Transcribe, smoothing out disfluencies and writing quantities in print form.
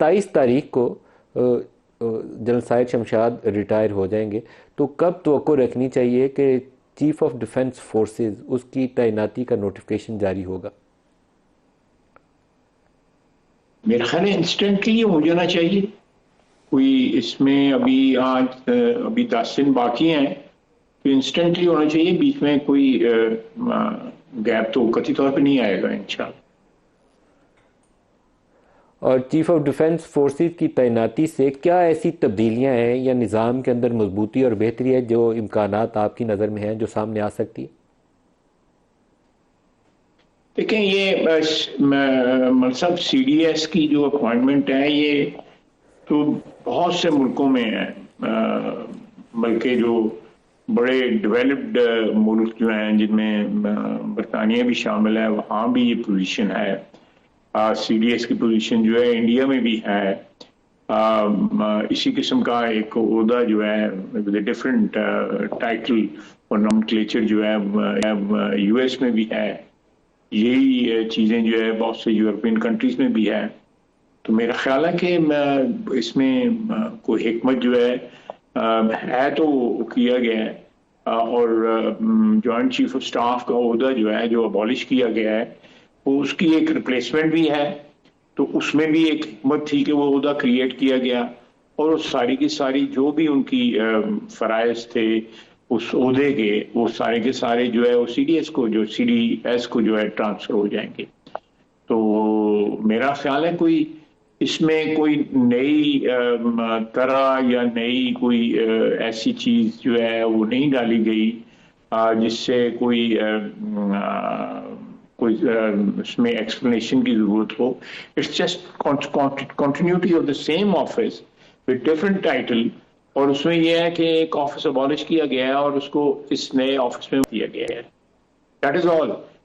27 तारीख को general Sahir Shamshad retire हो जाएंगे, तो कब तवक्को रखनी चाहिए कि चीफ ऑफ डिफेंस फोर्सेस उसकी तैनाती का नोटिफिकेशन जारी होगा? मेरा ख्याल है इंस्टेंटली हो जाना चाहिए। कोई इसमें अभी 10 दिन बाकी हैं, तो इंस्टेंटली होना चाहिए। बीच में कोई गैप तो कथित तौर पे नहीं आएगा इंशाल्लाह। और चीफ ऑफ डिफेंस फोर्सेस की तैनाती से क्या ऐसी तब्दीलियां हैं या निज़ाम के अंदर मजबूती और बेहतरी है जो इम्कानात आपकी नज़र में हैं जो सामने आ सकती है? देखें, ये मतलब CDS की जो अपॉइंटमेंट है, ये तो बहुत से मुल्कों में है, बल्कि जो बड़े डेवलप्ड मुल्क जो हैं, जिनमें बरतानिया भी शामिल है, वहाँ भी ये पोजीशन है। CDS की पोजीशन जो है इंडिया में भी है। इसी किस्म का एक ओहदा जो है विद डिफरेंट टाइटल और नॉमेनक्लेचर जो है US में भी है। यही चीज़ें जो है बहुत से यूरोपियन कंट्रीज में भी है। तो मेरा ख्याल है कि इसमें कोई हिकमत जो है तो किया गया है। और जॉइंट चीफ ऑफ स्टाफ का ओहदा जो है, जो अबॉलिश किया गया है, वो उसकी एक रिप्लेसमेंट भी है। तो उसमें भी एक हिकमत थी कि वो ओहदा क्रिएट किया गया, और सारी की सारी जो भी उनकी फ़राइज़ थे उस ओहदे के, वो सारे के सारे जो है वो CDS को जो है ट्रांसफ़र हो जाएंगे। तो मेरा ख्याल है कोई इसमें कोई नई तरह या नई कोई ऐसी चीज़ जो है वो नहीं डाली गई जिससे कोई इसमें एक्सप्लेनेशन की ज़रूरत हो। It's just continuity of the same office with different title, और उसमें यह है कि एक ऑफिस अबॉलिश किया गया है और उसको इस नए ऑफिस में किया गया है। That is all.